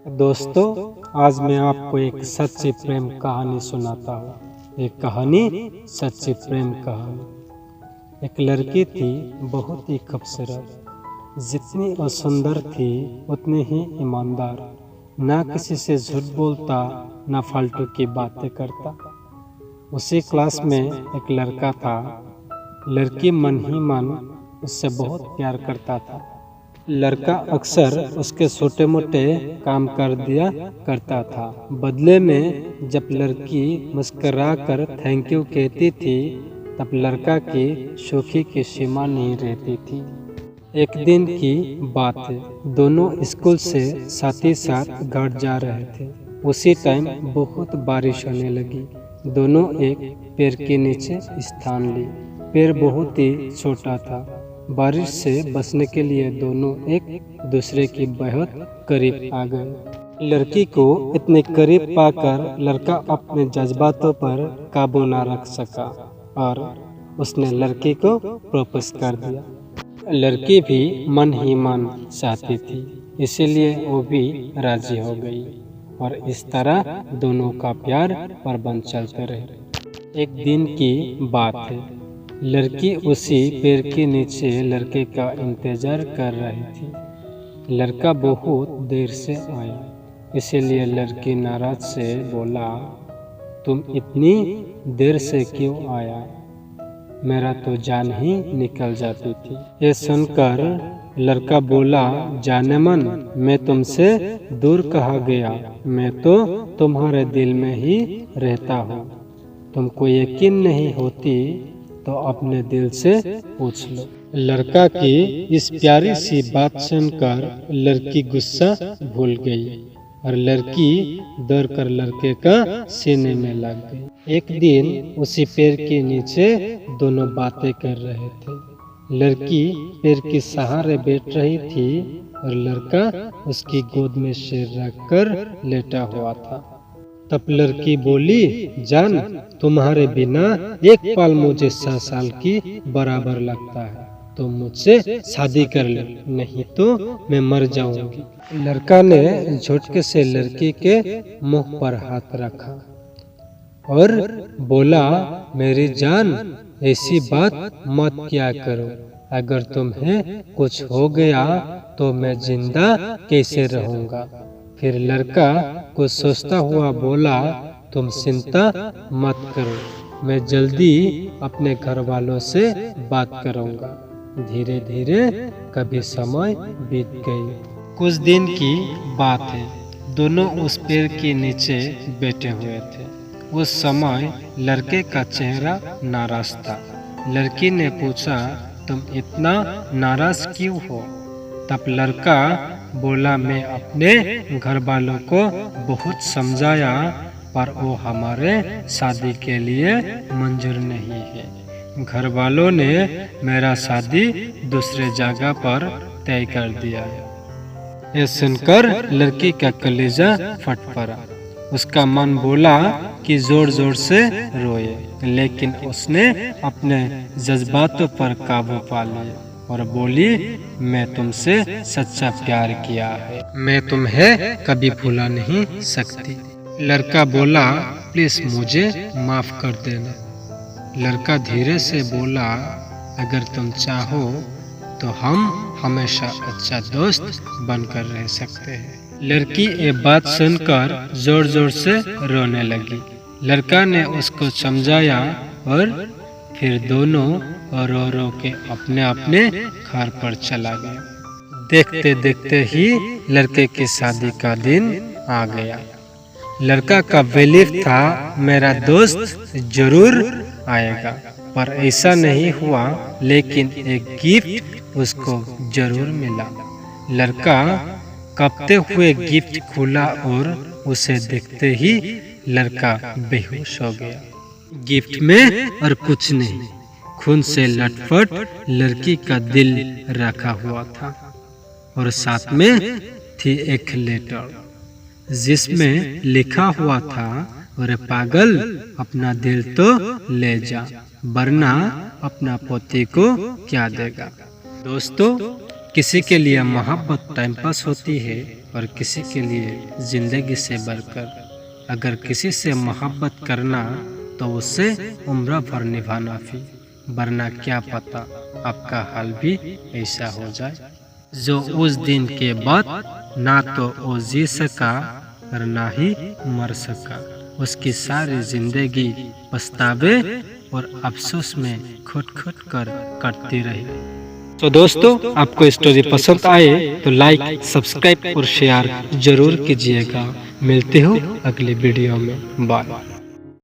दोस्तों, आज मैं आपको एक सच्ची प्रेम कहानी सुनाता हूँ। एक कहानी सच्ची प्रेम कहानी। एक लड़की थी, बहुत ही खूबसूरत। जितनी वो सुंदर थी उतनी ही ईमानदार। ना किसी से झूठ बोलता, ना फालतू की बातें करता। उसी क्लास में एक लड़का था। लड़की मन ही मन उससे बहुत प्यार करता था। लड़का अक्सर उसके छोटे मोटे काम कर दिया करता था। बदले में जब लड़की मुस्कुरा कर थैंक यू कहती थी, तब लड़का की खुशी की सीमा नहीं रहती थी। एक दिन की बात है, दोनों स्कूल से साथ ही साथ घर जा रहे थे। उसी टाइम बहुत बारिश होने लगी। दोनों एक पेड़ के नीचे स्थान ली। पेड़ बहुत ही छोटा था। बारिश से बचने के लिए दोनों एक दूसरे के बहुत करीब आ गए। लड़की को इतने करीब पाकर लड़का अपने जज्बातों पर काबू न रख सका और उसने लड़की को प्रपोज कर दिया। लड़की भी मन ही मन चाहती थी, इसीलिए वो भी राजी हो गई और इस तरह दोनों का प्यार प्रबंध चलते रहे। एक दिन की बात है, लड़की उसी पेड़ के नीचे लड़के का इंतजार कर रही थी। लड़का बहुत देर से आया, इसीलिए लड़की नाराज से बोला, तुम इतनी देर से क्यों आया? मेरा तो जान ही निकल जाती थी। ये सुनकर लड़का बोला, जाने मन, मैं तुमसे दूर कहाँ गया? मैं तो तुम्हारे दिल में ही रहता हूँ। तुमको यकीन नहीं होती तो अपने दिल से पूछ लो। लड़का की इस प्यारी सी बात सुनकर लड़की गुस्सा भूल गई और लड़की दौड़कर लड़के का सीने में लग गई। एक दिन उसी पेड़ के नीचे दोनों बातें कर रहे थे। लड़की पेड़ के सहारे बैठ रही थी और लड़का उसकी गोद में सिर रखकर लेटा हुआ था। तब लड़की बोली, जान, तुम्हारे बिना एक पल मुझे 100 साल की बराबर लगता है। तुम मुझसे शादी कर लो, नहीं तो मैं मर जाऊंगी। लड़का ने झटके से लड़की के मुंह पर हाथ रखा और बोला, मेरी जान, ऐसी बात मत किया करो। अगर तुम्हें कुछ हो गया तो मैं जिंदा कैसे रहूंगा? फिर लड़का कुछ सोचता हुआ बोला, तुम चिंता मत करो, मैं जल्दी अपने घर वालों से बात करूंगा। धीरे धीरे कभी समय बीत गई। कुछ दिन की बात है, दोनों उस पेड़ के नीचे बैठे हुए थे। उस समय लड़के का चेहरा नाराज था। लड़की ने पूछा, तुम इतना नाराज क्यों हो? तब लड़का बोला, मैं अपने घर वालों को बहुत समझाया, पर वो हमारे शादी के लिए मंजूर नहीं है। घर वालों ने मेरा शादी दूसरे जगह पर तय कर दिया है। ये सुनकर लड़की का कलेजा फट पड़ा। उसका मन बोला कि जोर जोर से रोए, लेकिन उसने अपने जज्बातों पर काबू पा लिया और बोली, मैं तुमसे सच्चा प्यार किया है, मैं तुम्हें कभी भुला नहीं सकती। लड़का बोला, प्लीज मुझे माफ कर देना। लड़का धीरे से बोला, अगर तुम चाहो तो हम हमेशा अच्छा दोस्त बनकर रह सकते हैं। लड़की ये बात सुनकर जोर जोर से रोने लगी। लड़का ने उसको समझाया और फिर दोनों रो रो के अपने अपने घर पर चला गया। देखते देखते ही लड़के की शादी का दिन आ गया। लड़का का बिलीफ था, मेरा दोस्त जरूर आएगा, पर ऐसा नहीं हुआ। लेकिन एक गिफ्ट उसको जरूर मिला। लड़का कांपते हुए गिफ्ट खोला और उसे देखते ही लड़का बेहोश हो गया। गिफ्ट में और कुछ नहीं, खून से लटपट लड़की का दिल रखा हुआ था और साथ में थी एक लेटर जिसमें लिखा हुआ था, अरे पागल, अपना दिल तो ले जा, वरना अपना पति को क्या देगा। दोस्तों, किसी के लिए मोहब्बत टाइम पास होती है और किसी के लिए जिंदगी से बढ़कर। अगर किसी से मोहब्बत करना तो उससे उम्र भर निभाना भी, वरना क्या पता आपका हाल भी ऐसा हो जाए। जो उस दिन के बाद ना तो वो जी सका और ना ही मर सका, उसकी सारी जिंदगी पछतावे और अफसोस में खुद कर कटती रही। तो दोस्तों, आपको स्टोरी पसंद आए तो लाइक, सब्सक्राइब और शेयर जरूर कीजिएगा। मिलते हो अगले वीडियो में। बाय।